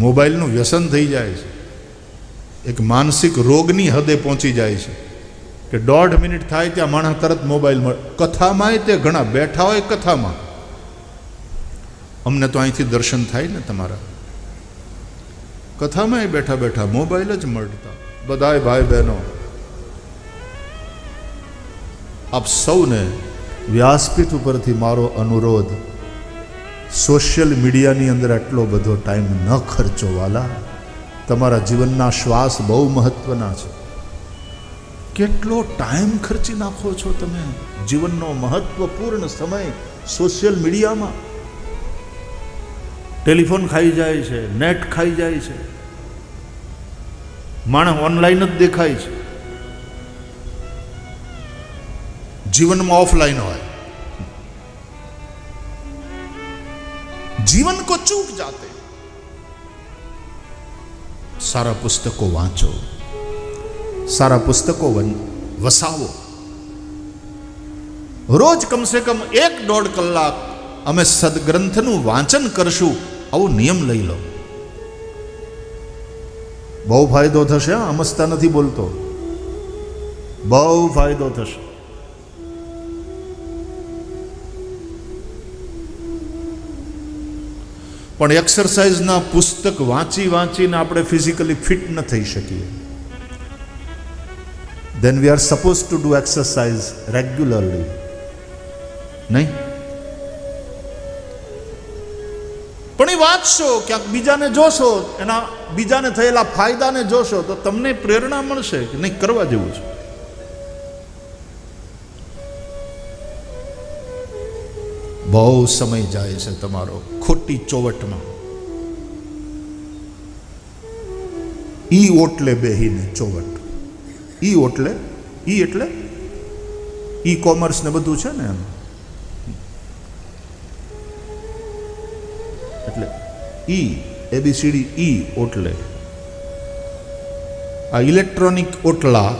મોબાઈલનું વ્યસન થઈ જાય છે, એક માનસિક રોગની હદે પહોંચી જાય છે કે 1.5 મિનિટ થાય ત્યાં માણસ તરત મોબાઈલ મળે. કથામાંય તે ઘણા બેઠા હોય કથામાં, અમને તો અહીંથી દર્શન થાય ને તમારા, કથામાંય બેઠા બેઠા મોબાઈલ જ મળતા. બધાય ભાઈ બહેનો, આપ સૌને વ્યાસપીઠ ઉપરથી મારો અનુરોધ, સોશિયલ મીડિયાની અંદર આટલો બધો ટાઈમ ન ખર્ચો વાલા. તમારા જીવનના શ્વાસ બહુ મહત્વના છે. કેટલો ટાઈમ ખર્ચી નાખો છો તમે જીવનનો મહત્વપૂર્ણ સમય સોશિયલ મીડિયામાં. ટેલિફોન ખાઈ જાય છે, નેટ ખાઈ જાય છે, માણસ ઓનલાઈન જ દેખાય છે, જીવનમાં ઓફલાઈન હોય. जीवन को चूक जाते. सारा पुस्तकों वांचो, सारा पुस्तकों वसावो. रोज कम से कम 1-1.5 કલાક અમે સદગ્રંથનું વાંચન કરશું, આવો નિયમ લઈ લો. બહુ ફાયદો થશે. અમસ્તા નથી બોલતો, બહુ ફાયદો થશે. પણ એક્સરસાઇઝના પુસ્તક વાંચી વાંચીને આપણે ફિઝિકલી ફિટ ન થઈ શકીએ. then we are supposed to do exercise regularly. નહીં? પણ એ વાંચશો, ક્યાંક બીજાને જોશો, એના બીજાને થયેલા ફાયદાને જોશો તો તમને પ્રેરણા મળશે કે નહીં, કરવા જેવું છે. બહુ સમય જાય છે તમારો ખોટી ચોવટમાં. ઈ ઓટલે બેહીને ચોવટ. ઈ ઓટલે, ઈ એટલે ઈ કોમર્સ ને બધું છે ને, એમ એટલે ઈ ABCD ઈ ઓટલે. આ ઇલેક્ટ્રોનિક ઓટલા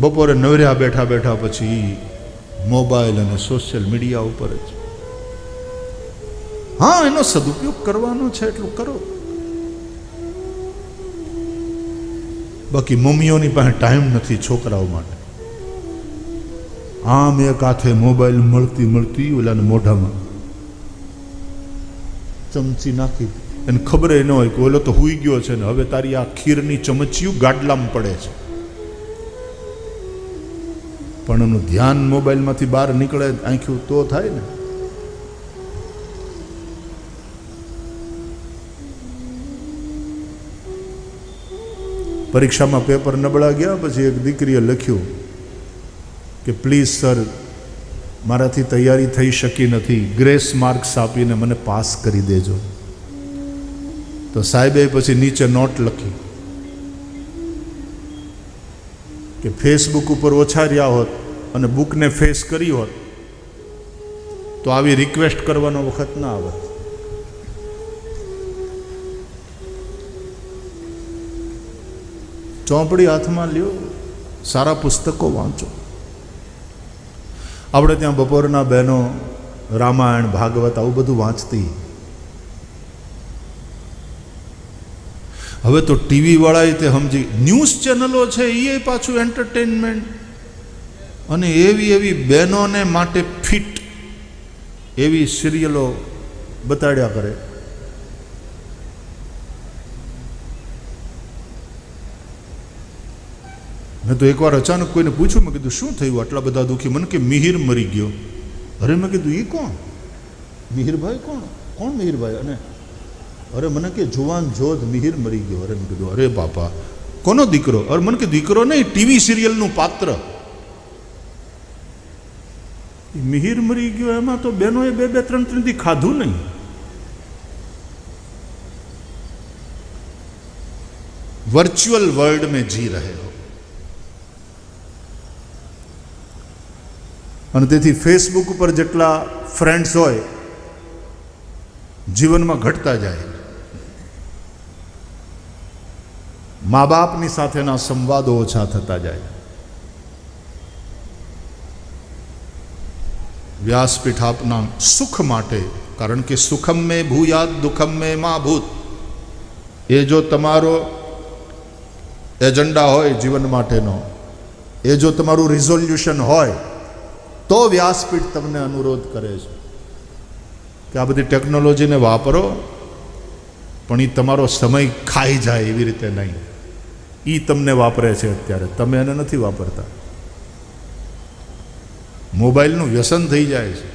બપોરે નવર્યા બેઠા બેઠા પછી મોબાઈલ અને સોશિયલ મીડિયા ઉપર જ. હા, એનો સદુપયોગ કરવાનો છે એટલું કરો. બાકી મમ્મીઓની પાસે ટાઈમ નથી છોકરાઓ માટે. આમ એક હાથે મોબાઈલ મળતી મળતી ઓલાને મોઢામાં ચમચી નાખી, એને ખબર ન હોય કે ઓલો તો હુઈ ગયો છે ને હવે તારી આ ખીરની ચમચીયું ગાડલામાં પડે છે. પણ એનું ધ્યાન મોબાઈલમાંથી બહાર નીકળે આંખ્યું તો થાય ને. પરીક્ષામાં પેપર નબળા ગયા પછી એક દીકરીએ લખ્યું કે પ્લીઝ સર, મારાથી તૈયારી થઈ શકી નથી, ગ્રેસ માર્ક્સ આપીને મને પાસ કરી દેજો. તો સાહેબે પછી નીચે નોટ લખી કે ફેસબુક ઉપર ઓછા રહ્યા હોત અને બુકને ફેસ કરી હોત તો આવી રિક્વેસ્ટ કરવાનો વખત ના આવે. ચોપડી હાથમાં લ્યો, સારા પુસ્તકો વાંચો. આપણે ત્યાં બપોરના બહેનો રામાયણ, ભાગવત આવું બધું વાંચતી. હવે તો ટીવી વાળાએ તે સમજી, ન્યૂઝ ચેનલો છે એ પાછું એન્ટરટેનમેન્ટ અને એવી એવી બહેનોને માટે ફિટ એવી સિરિયલો બતાડ્યા કરે. મેં તો એકવાર અચાનક કોઈને પૂછ્યું, મેં કીધું શું થયું આટલા બધા દુઃખી? મને કે મિહિર મરી ગયો. અરે મેં કીધું એ કોણ? મિહિરભાઈ કોણ? કોણ મિહિરભાઈ? અને અરે મને કે જુવાન જોધ મિહિર મરી ગયો. અરે મેં કીધું અરે બાપા, કોનો દીકરો? અરે મને કે દીકરો નહીં, ટીવી સિરિયલનું પાત્ર. મિહિર મરી ગયો, એમાં તો બહેનોએ 2-3 દી ખાધું નહીં. વર્ચ્યુઅલ વર્લ્ડ में जी रहे हो. અને તેથી ફેસબુક ઉપર જેટલા ફ્રેન્ડ્સ હોય જીવનમાં ઘટતા જાય. મા બાપની સાથેના સંવાદો ઓછા થતા જાય. વ્યાસપીઠ આપના સુખ માટે, કારણ કે સુખમ મેં ભૂયાત દુઃખમ મેં મા ભૂત, એ જો તમારો એજન્ડા હોય જીવન માટેનો, એ જો તમારું રિઝોલ્યુશન હોય, તો વ્યાસપીઠ તમને અનુરોધ કરે છે કે આ બધી ટેકનોલોજીને વાપરો, પણ એ તમારો સમય ખાઈ જાય એવી રીતે નહીં. એ તમને વાપરે છે અત્યારે, તમે એને નથી વાપરતા. મોબાઈલનું વ્યસન થઈ જાય છે,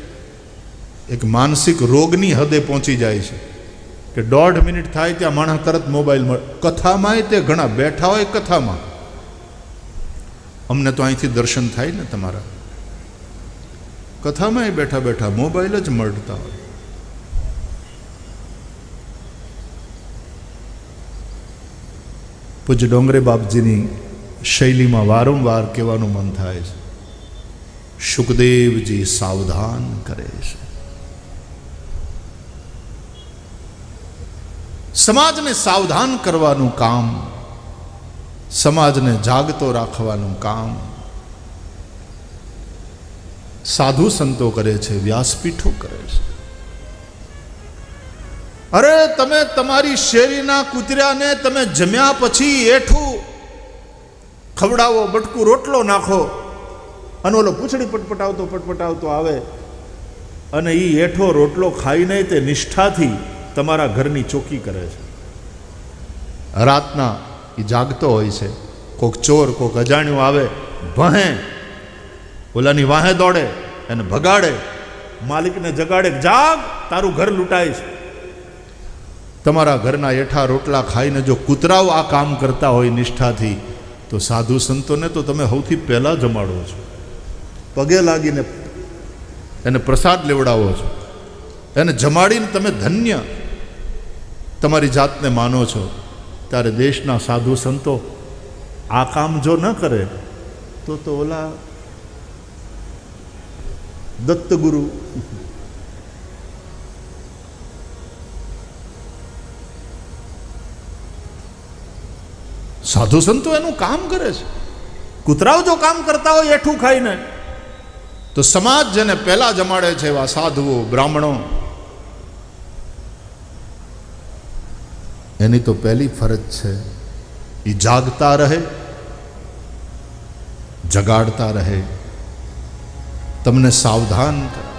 એક માનસિક રોગની હદે પહોંચી જાય છે કે 1.5 મિનિટ થાય ત્યાં માણસ તરત મોબાઈલ મળે. કથામાંય તે ઘણા બેઠા હોય કથામાં, અમને તો અહીંથી દર્શન થાય ને તમારા, કથામાંય બેઠા બેઠા મોબાઈલ જ મળતા હોય. પૂજ્ય ડોંગરે બાપજીની શૈલીમાં વારંવાર કહેવાનું મન થાય છે, સુખદેવજી સાવધાન કરે છે. સમાજને સાવધાન કરવાનું કામ, સમાજને જાગતો રાખવાનું કામ સાધુ સંતો કરે છે, વ્યાસપીઠો કરે છે. અરે તમે તમારી શેરીના કૂતરાને તમે જમ્યા પછી એઠું ખવડાવો, બટકું રોટલો નાખો, અને ઓલો પૂંછડી પટપટાવતો આવે, અને એ એઠો રોટલો ખાઈને તે નિષ્ઠાથી તમારા ઘરની ચોકી કરે છે. રાતના એ જાગતો હોય છે, કોક ચોર કોક અજાણ્યું આવે, ભહે ઓલાની વાહે દોડે, એને ભગાડે, માલિકને જગાડે, જાગ તારું ઘર લૂંટાય છે. તમારા ઘરના એઠા રોટલા ખાઈને જો કૂતરાઓ આ કામ કરતા હોય નિષ્ઠાથી, તો સાધુ સંતોને તો તમે સૌથી પહેલાં જમાડો છો, પગે લાગીને એને પ્રસાદ લેવડાવો છો, એને જમાડીને તમે ધન્ય તમારી જાતને માનો છો. ત્યારે દેશના સાધુ સંતો આ કામ જો ન કરે તો ઓલા દત્તગુરુ સાધુ સંતો એનું કામ કરે છે. કૂતરાઓ જો કામ કરતા હોય એઠું ખાઈને, તો સમાજ જેને પહેલા જમાડે છે એવા સાધુઓ બ્રાહ્મણો, એની તો પહેલી ફરજ છે એ જાગતા રહે, જગાડતા રહે, તમને સાવધાન કરે.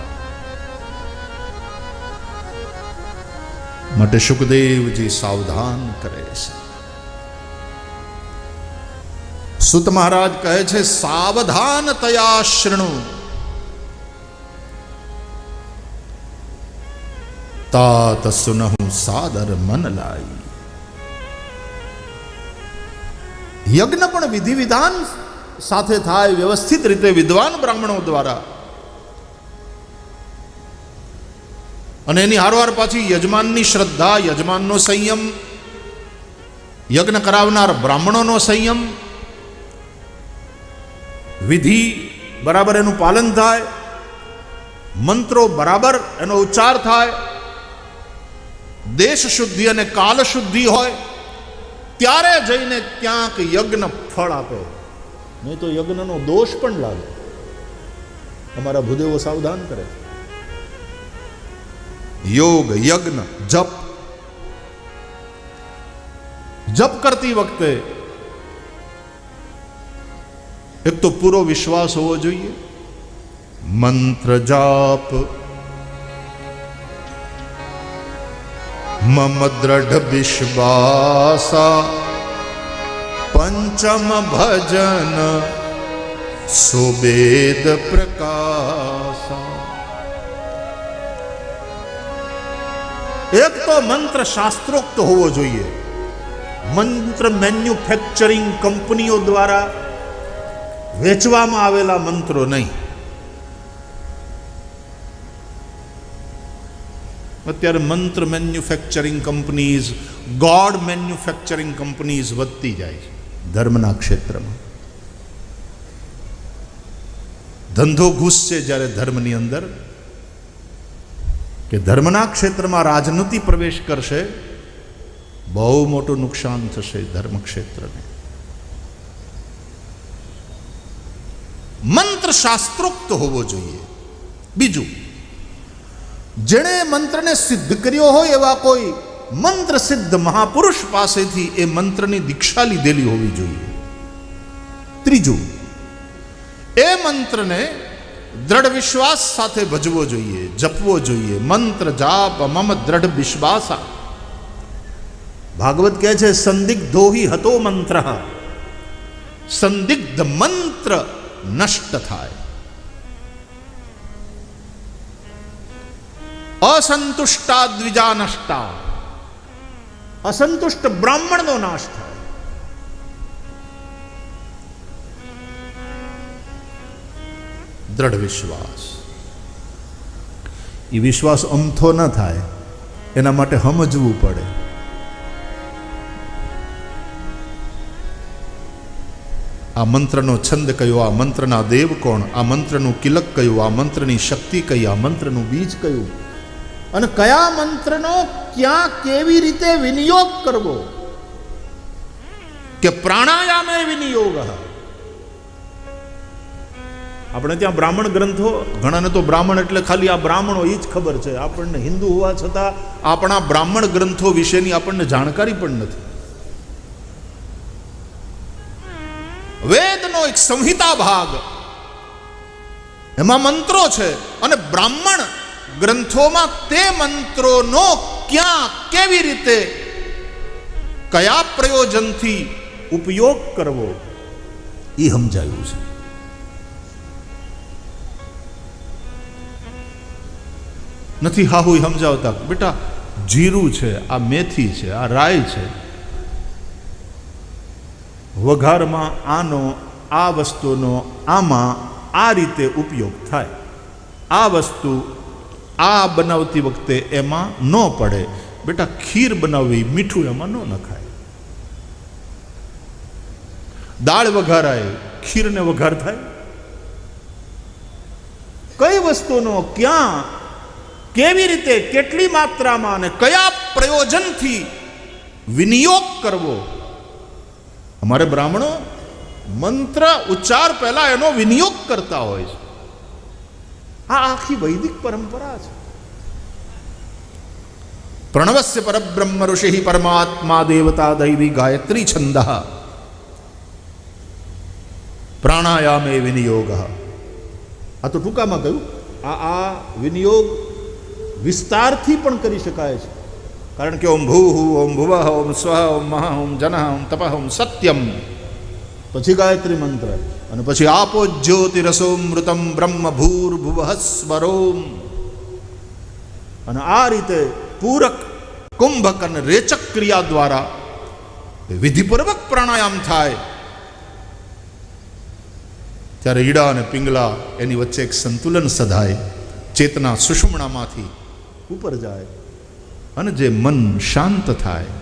માટે સુખદેવજી સાવધાન કરે છે. સુત મહારાજ કહે છે, સાવધાન તયા શૃણુ તાત સુનહુ સાદર મન લાઈ. યજ્ઞ પણ વિધિ વિધાન સાથે થાય, વ્યવસ્થિત રીતે વિદ્વાન બ્રાહ્મણો દ્વારા, અને એની હારવાર પાછી યજમાનની શ્રદ્ધા, યજમાનનો સંયમ, યજ્ઞ કરાવનાર બ્રાહ્મણોનો સંયમ, વિધિ બરાબર એનું પાલન થાય, મંત્રો બરાબર એનો ઉચ્ચાર થાય, દેશ શુદ્ધિ અને કાલ શુદ્ધિ હોય, ત્યારે જઈને ક્યાંક યજ્ઞ ફળ આપે. નહીં તો યજ્ઞનો દોષ પણ લાગે. અમારા ભૂદેવો સાવધાન કરે. યોગ, યજ્ઞ, જપ કરતી વખતે એક તો પૂરો વિશ્વાસ હોવો જોઈએ. મંત્ર જાપ મમ દ્રઢ વિશ્વાસા, પંચમ ભજન સુબેદ પ્રકાશા. એક તો મંત્ર શાસ્ત્રોક્ત હોવો જોઈએ. મંત્ર મેન્યુફેક્ચરિંગ કંપનીઓ દ્વારા વેચવામાં આવેલા મંત્રો નહીં. અત્યારે મંત્ર manufacturing companies, God manufacturing companies વધતી જાય છે ધર્મના ક્ષેત્રમાં. ધંધો ઘૂસશે જ્યારે ધર્મની અંદર, કે ધર્મના ક્ષેત્રમાં રાજનીતિ પ્રવેશ કરશે, બહુ મોટું નુકસાન થશે ધર્મ ક્ષેત્રને. મંત્ર શાસ્ત્રોક્ત હોવો જોઈએ. બીજું, જેણે મંત્રને સિદ્ધ કર્યો હોય એવા કોઈ મંત્ર સિદ્ધ મહાપુરુષ પાસેથી એ મંત્રની દીક્ષા લીધેલી હોવી જોઈએ. ત્રીજું, એ મંત્રને દ્રઢ વિશ્વાસ સાથે ભજવો જોઈએ, જપવો જોઈએ. મંત્ર જાપ મમ દ્રઢ વિશ્વાસા. ભાગવત કહે છે સંદિગ્ધો હિ હતો મંત્ર, સંદિગ્ધ મંત્ર નષ્ટ થાય. અસંતુષ્ટા દ્વિજા નષ્ટા, અસંતુષ્ટ બ્રાહ્મણનો નાશ થાય. દ્રઢ વિશ્વાસ. એ વિશ્વાસ અમથો ન થાય એના માટે સમજવું પડે. આ મંત્રનો છંદ કયો, આ મંત્રના દેવ કોણ, આ મંત્રનું કિલક કયું, આ મંત્રની શક્તિ કઈ, આ મંત્રનું બીજ કયું, અને કયા મંત્રનો ક્યાં કેવી રીતે વિનિયોગ કરવો. કે પ્રાણાયામે વિનિયોગ. આપણે ત્યાં બ્રાહ્મણ ગ્રંથો, ઘણાને તો બ્રાહ્મણ એટલે ખાલી આ બ્રાહ્મણો એ જ ખબર છે. આપણને હિન્દુ હોવા છતાં આપણા બ્રાહ્મણ ગ્રંથો વિશેની આપણને જાણકારી પણ નથી. વેદનો એક સંહિતા ભાગ, એમાં મંત્રો છે, અને બ્રાહ્મણ ગ્રંથોમાં તે મંત્રોનો ક્યાં કેવી રીતે કયા પ્રયોજનથી ઉપયોગ કરવો એ સમજાયું છે. નથી હાહુ સમજાવતા, બેટા જીરું છે, આ મેથી છે, આ રાઈ છે, વઘારમાં આનો, આ વસ્તુનો આમાં આ રીતે ઉપયોગ થાય. આ વસ્તુ આ બનાવતી વખતે એમાં ન પડે. બેટા ખીર બનાવવી, મીઠું એમાં ન નખાય. દાળ વઘારાય, ખીરને વઘાર થાય. કઈ વસ્તુનો ક્યાં કેવી રીતે કેટલી માત્રામાં અને કયા પ્રયોજનથી વિનિયોગ કરવો. અમારે બ્રાહ્મણો મંત્ર ઉચ્ચાર પહેલા એનો વિનિયોગ કરતા હોય છે. આ આખી વૈદિક પરંપરા છે. પ્રણવસ્ય પરબ્રહ્મ ઋષિ પરમાત્મા દેવતા દૈવી ગાયત્રી છંદ પ્રાણાયામે વિનિયોગ. આ તો ટૂંકામાં કહ્યું. આ વિનિયોગ વિસ્તારથી પણ કરી શકાય છે. કારણ કે ઓમ ભૂ, ઓમ ભુવ, ઓમ સ્વ, ઓમ મહ, ઓમ જન, ઓમ તપ, ઓમ સત્યમ, પછી ગાયત્રી મંત્ર, અને પછી આપો જ્યોતિરસોમૃતમ બ્રહ્મ ભૂર્ભુવઃ સ્વરોમ. અને આ રીતે પૂરક, કુંભક અને રેચક ક્રિયા દ્વારા વિધિપૂર્વક પ્રાણાયામ થાય. ત્યારે ઈડા અને પિંગલા એની વચ્ચે એક સંતુલન સધાય. ચેતના સુષુમ્ણામાંથી ઉપર જાય અને જે મન શાંત થાય.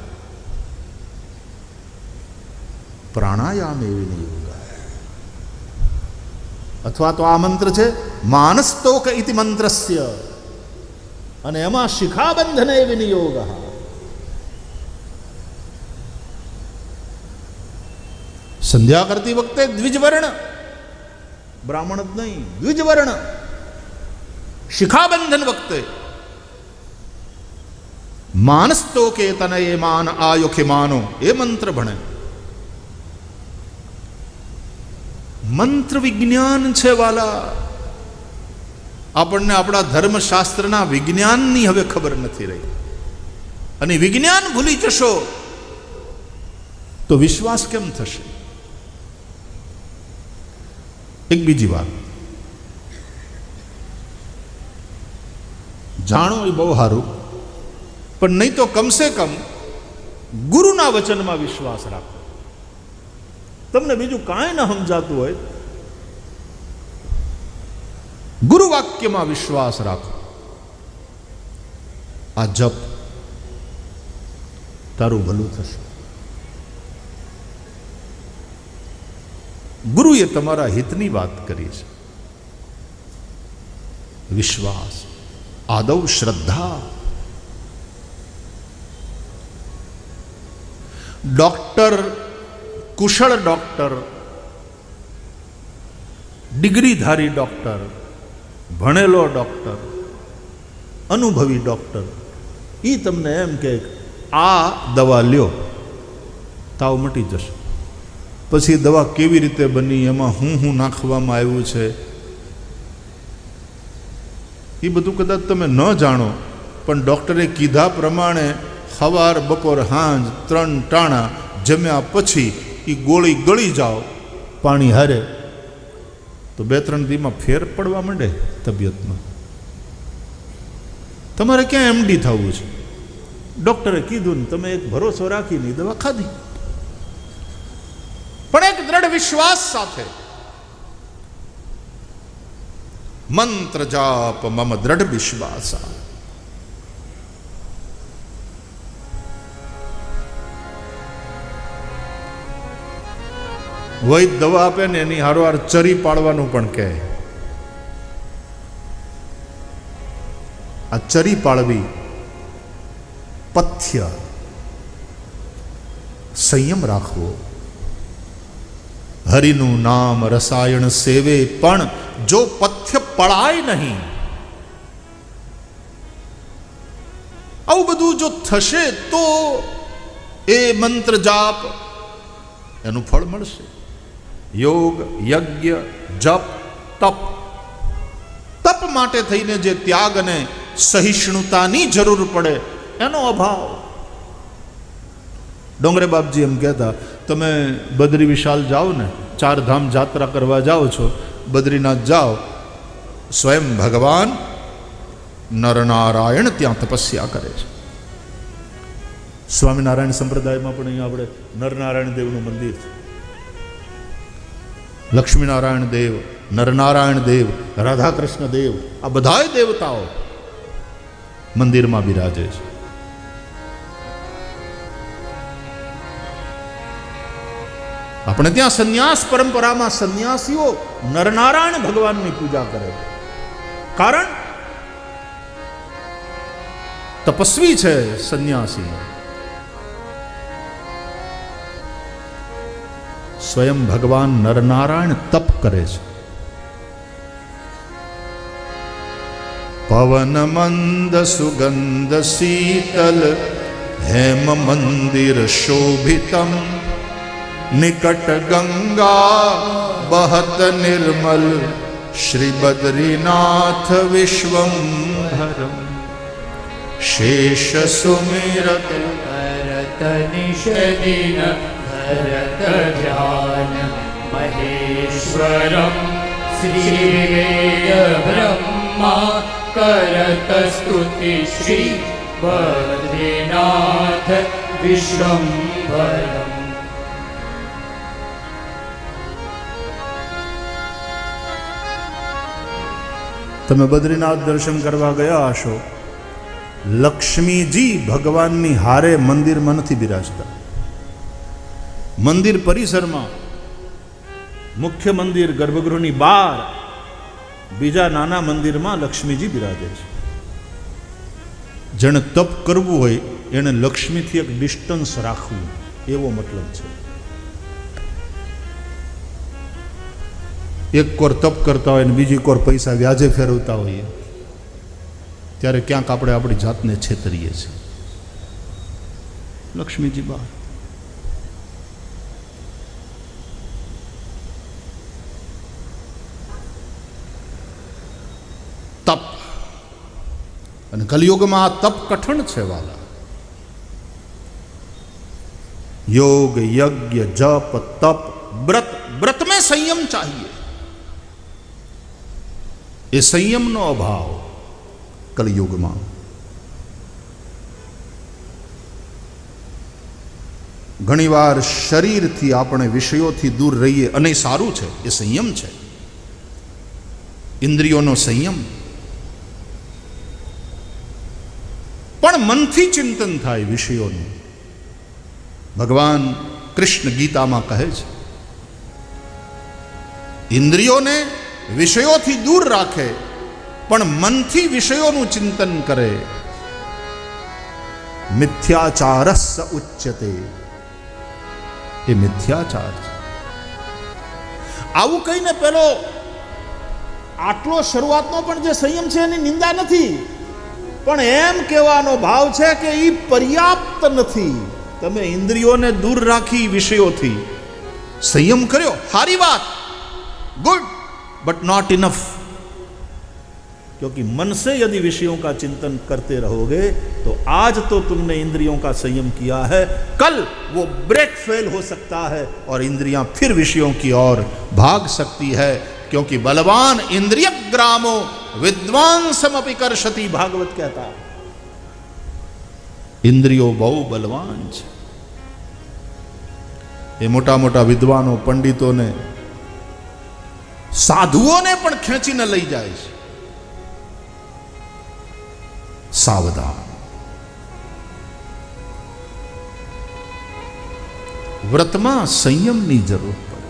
પ્રાણાયામ એવી નિયોગ. અથવા તો આ મંત્ર છે માનસ્તોક ઇતિ મંત્રસ્ય, અને એમાં શિખાબંધન એવી નિયોગ. સંધ્યા કરતી વખતે દ્વિજવર્ણ, બ્રાહ્મણ જ નહીં, દ્વિજવર્ણ શિખાબંધન વખતે માનસ્તોકે તનયે માન આયોખે માનો એ મંત્ર ભણે. મંત્ર વિજ્ઞાન છે વાલા. આપણને આપણા ધર્મશાસ્ત્રના વિજ્ઞાનની હવે ખબર નથી રહી. અને વિજ્ઞાન ભૂલી જશો તો વિશ્વાસ કેમ થશે? એક બીજી વાત જાણો એ બહુ સારું, પણ નહીં તો કમસે કમ ગુરુના વચનમાં વિશ્વાસ રાખો. તમને બીજું કાંઈ ન સમજાતું હોય, ગુરુ વાક્યમાં વિશ્વાસ રાખો. આ જપ તારું ભલું થશે. ગુરુએ તમારા હિતની વાત કરી છે. વિશ્વાસ, આદૌ શ્રદ્ધા. ડોક્ટર, કુશળ ડોક્ટર, ડિગ્રીધારી ડોક્ટર ભણેલો ડૉક્ટર, અનુભવી ડૉક્ટર, એ તમને એમ કે આ દવા લ્યો, તાવ મટી જશે. પછી દવા કેવી રીતે બની, એમાં શું નાખવામાં આવ્યું છે, એ બધું કદાચ તમે ન જાણો, પણ ડૉક્ટરે કીધા પ્રમાણે સવાર બપોર સાંજ 3 ટાણા જમ્યા પછી એ ગોળી ગળી જાઓ પાણી હારે, તો 2-3 દીમાં ફેર પડવા માંડે તબિયતમાં. તમારે ક્યાં એમડી થવું છે? ડૉક્ટરે કીધું ને તમે એક ભરોસો રાખીને દવા ખાધી, પણ એક દ્રઢ વિશ્વાસ સાથે. મંત્ર જાપ મમ દ્રઢ વિશ્વાસ. વૈદ દવા આપે ને એની હારોહાર ચરી પાડવાનું પણ કહે. આ ચરી પાડવી, પથ્ય, સંયમ રાખવો. હરિનું નામ રસાયણ સેવે, પણ જો પથ્ય પળાય નહીં, આવું બધું જો થશે તો એ મંત્ર જાપ એનું ફળ મળશે. યોગ, યજ્ઞ, જપ, તપ. તપ માટે થઈને જે ત્યાગ અને સહિષ્ણુતાની જરૂર પડે એનો અભાવ. ડોંગરે બાપજી એમ કહેતા, તમે બદ્રી વિશાલ જાઓ ને, 4 ધામ જાત્રા કરવા જાઓ છો, બદ્રીનાથ જાઓ, સ્વયં ભગવાન નરનારાયણ ત્યાં તપસ્યા કરે છે. સ્વામિનારાયણ સંપ્રદાયમાં પણ અહીંયા આપણે નરનારાયણ દેવનું મંદિર છે. લક્ષ્મીનારાયણ દેવ, નરનારાયણ દેવ, રાધાકૃષ્ણ દેવ, આ બધાય દેવતાઓ મંદિરમાં બિરાજે છે. આપણે ત્યાં સંન્યાસ પરંપરામાં સંન્યાસીઓ નરનારાયણ ભગવાનની પૂજા કરે છે. કારણ તપસ્વી છે સંન્યાસી. સ્વયં ભગવાન નરનારાયણ તપ કરે છે. પવન મંદ સુગંધ શીતલ હેમ મંદિર શોભિતમ નિકટ ગંગા બહત નિર્મલ શ્રી બદ્રીનાથ વિશ્વંભરમ શેષ સુમિરત ભરત નિષદિન ભરત ધ્યાન મહેશ્વરમ શ્રી વેદ બ્રહ્મા કરત સ્તુતિ શ્રી બદ્રીનાથ વિશ્વંભરમ. તમે બદ્રીનાથ દર્શન કરવા ગયા હશો, લક્ષ્મીજી ભગવાનની હારે મંદિરમાં નથી બિરાજતા. મંદિર પરિસરમાં, મુખ્ય મંદિર ગર્ભગૃહની બહાર બીજા નાના મંદિરમાં લક્ષ્મીજી બિરાજે છે. જેણે તપ કરવું હોય એને લક્ષ્મીથી એક ડિસ્ટન્સ રાખવું, એવો મતલબ છે. એક કોર તપ કરતા હોય ને બીજી કોર પૈસા વ્યાજે ફેરવતા હોઈએ, ત્યારે ક્યાંક આપણે આપણી જાતને છેતરીએ છીએ. લક્ષ્મીજી બહાર. તપ, અને કલિયુગમાં આ તપ કઠણ છે વાલા. योग, यज्ञ, जप, तप, व्रत. व्रत में संयम चाहिए. ये संयम नो अभाव कलयुग में. घणीवार शरीर थी आपणे विषयों थी दूर रहीए अने सारू छे, ये संयम छे. इंद्रियों नो संयम. पण मन थी चिंतन थाय विषयों. भगवान कृष्ण गीता में कहे छे, इंद्रियों ने विषयों थी दूर राखे पण मन थी विषयों नु चिंतन करे. मिथ्याचारस उच्यते. ये मिथ्याचार छे. आवुं कहीने पेलो આટલો શરૂઆતનો પણ જે સંયમ છે એની નિંદા નથી, પણ એમ કહેવાનો ભાવ છે કે એ પર્યાપ્ત નથી. તમે ઇન્દ્રિયોને દૂર રાખી વિષયોથી, સંયમ કર્યો, સારી વાત, गुड बट नॉट इनफ, क्योंकि मन से यदि विषयों का चिंतन करते रहोगे तो आज तो तुमने इंद्रियों का संयम किया है, कल वो ब्रेक फेल हो सकता है और इंद्रियां फिर विषयों की ओर भाग सकती है, क्योंकि बलवान इंद्रिय ग्रामो विद्वांसमपि कर्षति, भागवत कहता है. इंद्रियों बहु बलवान છે. ये मोटा मोटा विद्वानों पंडितों ने साधुओं પણ ખેંચીને લઈ જાય છે. सावधान. व्रतમાં સંયમની જરૂર પડે.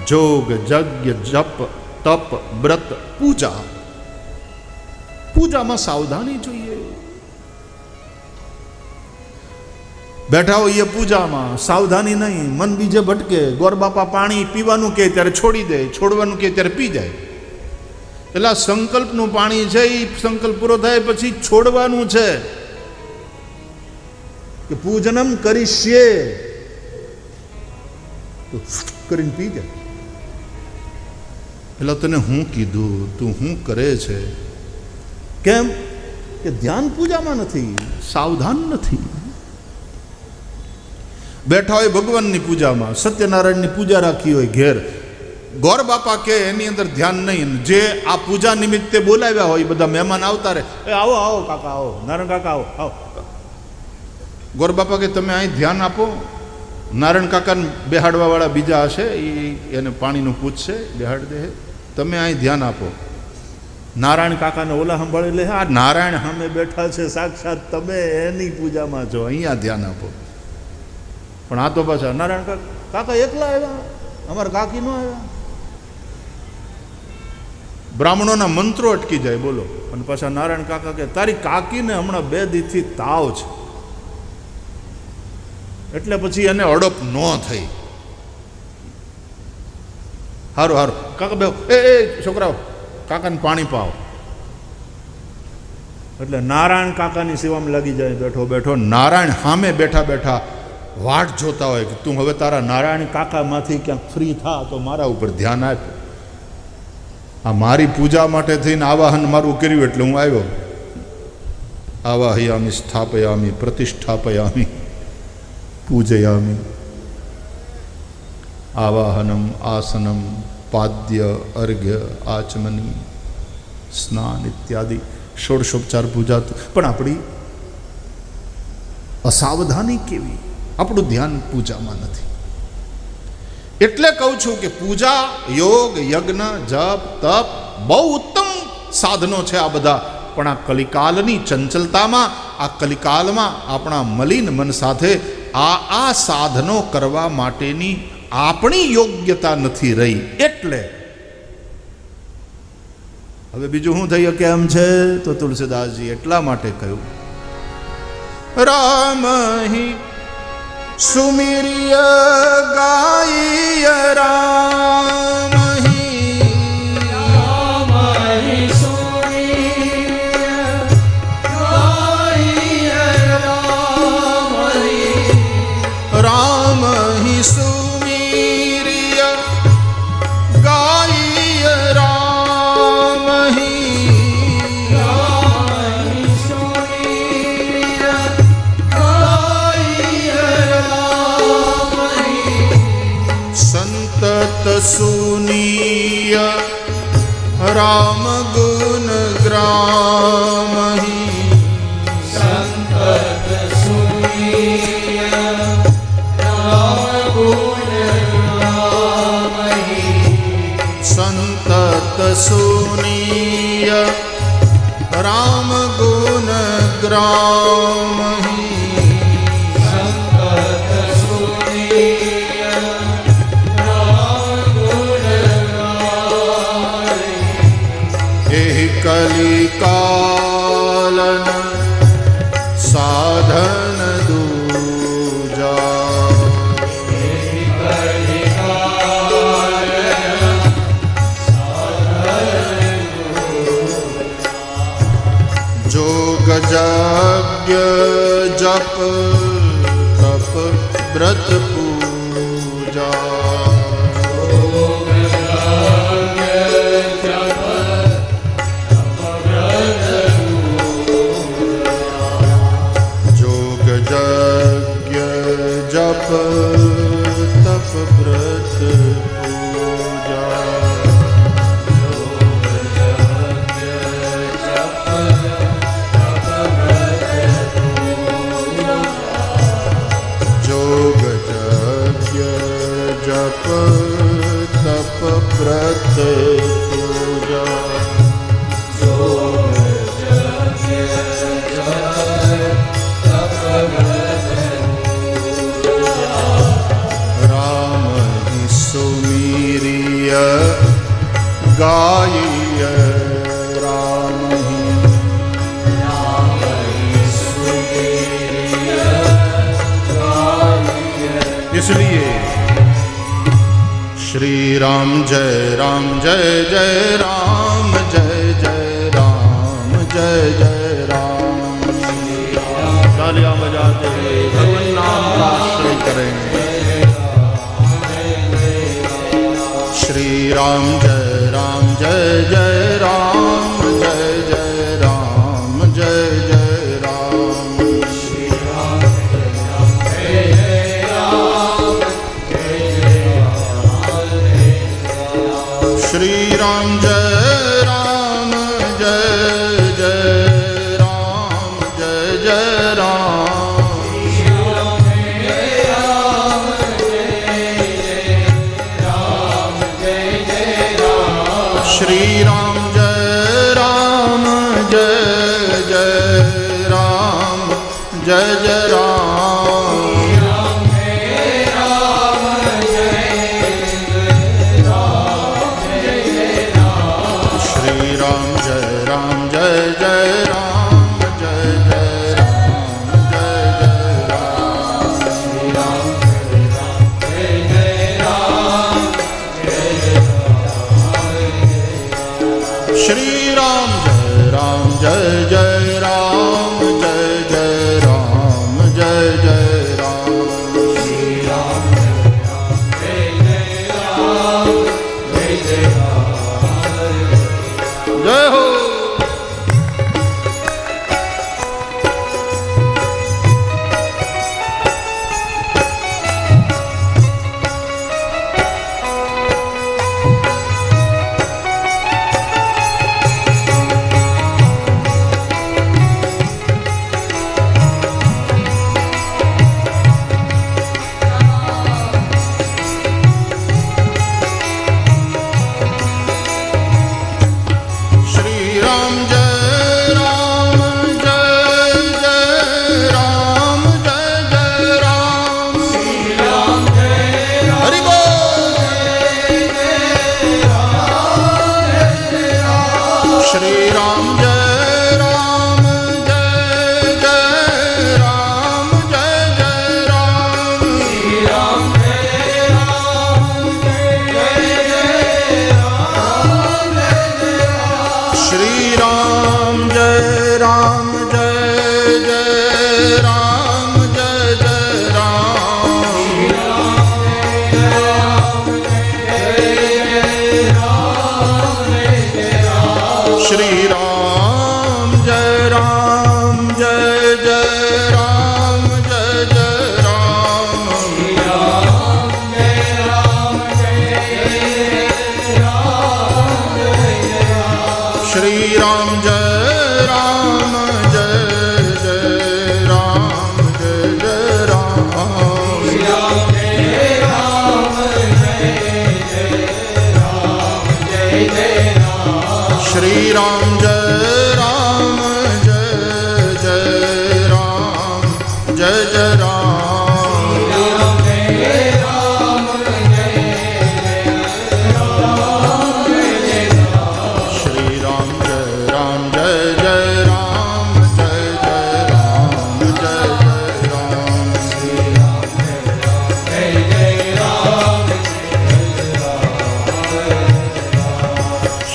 જોગ, યજ્ઞ, જપ, તપ, વ્રત, પૂજા, પૂજામાં સાવધાની જોઈએ. બેઠા હોઈએ પૂજામાં, સાવધાની નહીં, મન બીજે ભટકે, ગોર બાપા પાણી પીવાનું કહે ત્યારે છોડી દે, છોડવાનું કહે ત્યારે પી જાય. એટલે આ સંકલ્પનું પાણી છે, એ સંકલ્પ પૂરો થાય પછી છોડવાનું છે કે પૂજનમ કરીશ્યે તો કરીને પી જાય. એટલે તને હું કીધું, તું હું કરે છે? કેમ કે ધ્યાન પૂજામાં નથી, સાવધાન નથી. બેઠા હોય ભગવાનની પૂજામાં, સત્યનારાયણની પૂજા રાખી હોય ઘેર, ગોર બાપા કે એની અંદર ધ્યાન નહીં. જે આ પૂજા નિમિત્તે બોલાવ્યા હોય બધા મહેમાન આવતા રહે, એ આવો આવો કાકા, આવો નારાયણ કાકા, આવો આવો. ગોર બાપા કે તમે અહીં ધ્યાન આપો. નારાયણ કાકાને બેહાડવા વાળા બીજા હશે, એને પાણીનું પૂછશે, બેહાડ દે, તમે અહીં ધ્યાન આપો. નારાયણ કાકાને ઓલા સંભાળી લે, આ નારાયણ સામે બેઠા છે સાક્ષાત, તમે એની પૂજામાં છો, અહીંયા ધ્યાન આપો. પણ આ તો પાછા નારાયણ કાકા એકલા આવ્યા, અમારા કાકી ન આવ્યા. બ્રાહ્મણોના મંત્રો અટકી જાય, બોલો. અને પાછા નારાયણ કાકા કે તારી કાકીને હમણાં 2 દીથી તાવ છે, એટલે પછી એને અડપ ન થઈ. હારું હારું કાકા બે, એ છોકરાઓ કાકાને પાણી પાવ. એટલે નારાયણ કાકાની સેવામાં લાગી જાય. બેઠો બેઠો નારાયણ સામે બેઠા બેઠા વાટ જોતા હોય કે તું હવે તારા નારાયણ કાકામાંથી ક્યાંક ફ્રી થા તો મારા ઉપર ધ્યાન આપ. આ મારી પૂજા માટે થઈને આવાહન મારું કર્યું એટલે હું આવ્યો. આવાહયામી, સ્થાપયામી, પ્રતિષ્ઠાપયામી, પૂજયામી. આવાહનમ, આસનમ, પાદ્ય, અર્ઘ્ય, આચમની, સ્નાન ઇત્યાદિ ષોડશોપચાર પૂજા. પણ આપણી અસાવધાની કેવી, આપણું ધ્યાન પૂજામાં નથી. એટલે કહું છું કે પૂજા, યોગ, યજ્ઞ, જપ, તપ બહુ ઉત્તમ સાધનો છે આ બધા. પણ આ કલિકાલની ચંચલતામાં, આ કલિકાલમાં આપણા મલિન મન સાથે આ સાધનો કરવા માટેની આપણી યોગ્યતા નથી રહી. એટલે હવે બીજું શું થઈ કેમ છે? તો તુલસીદાસજી એટલા માટે કહ્યું, રામ હિ સુમિર્ય ગાય, રામ હિ સુમિર્ય ગાય, રામ હિ સુમિર્ય ગાય, રામ હિ संतत सुनीय राम गुण ग्राम ही, संतत सुनीय राम गुण ग्राम ही, संतत सुनीय राम गुण ग्राम ही, संतत सुनीय राम गुण ग्राम ही, एहि कलिकालन साधन दूजा, कलिकालन यज्ञ जप तप व्रत पूजा जोग यज्ञ जप तप व्रत पूजा जोग यज्ञ जप तप व्रत पूजा राम ही सुमीरिय गाइय राम ही इसलिए श्री राम जय जय राम जय जय राम जय जय राम तालियां बजाते हुए भगवान नाम का आश्रय करेंगे श्री राम जय जय राम जय जय राम जय जय राम श्री राम जय जय राम जय जय राम श्री राम जय जय राम जय जय राम श्री राम जय जय राम जय जय राम जय जय राम श्री राम जय जय राम जय जय राम जय जय राम श्री राम जय हो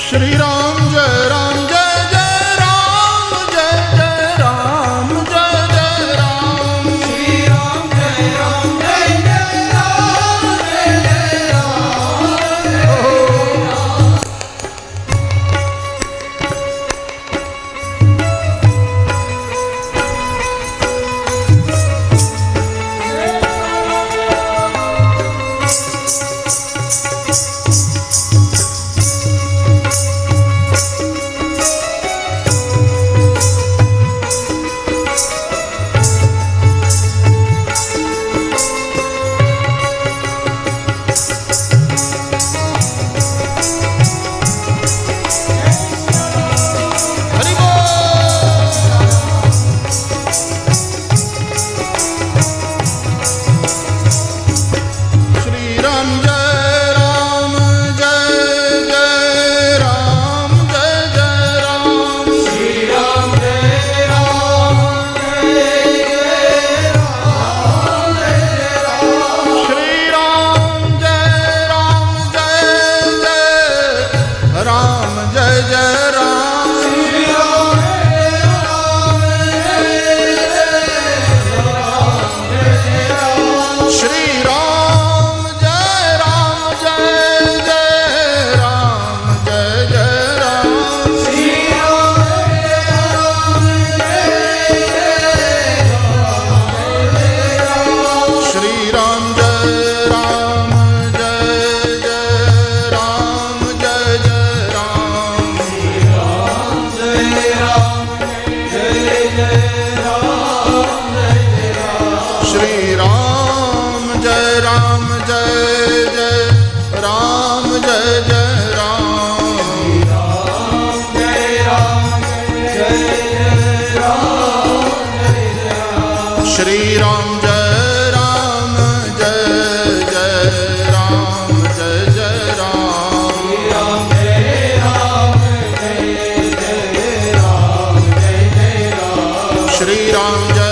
श्री राम जय जय राम जय जय राम શ્રી રામ જય રામ જય જય રામ જય જય રામ શ્રી રામ જય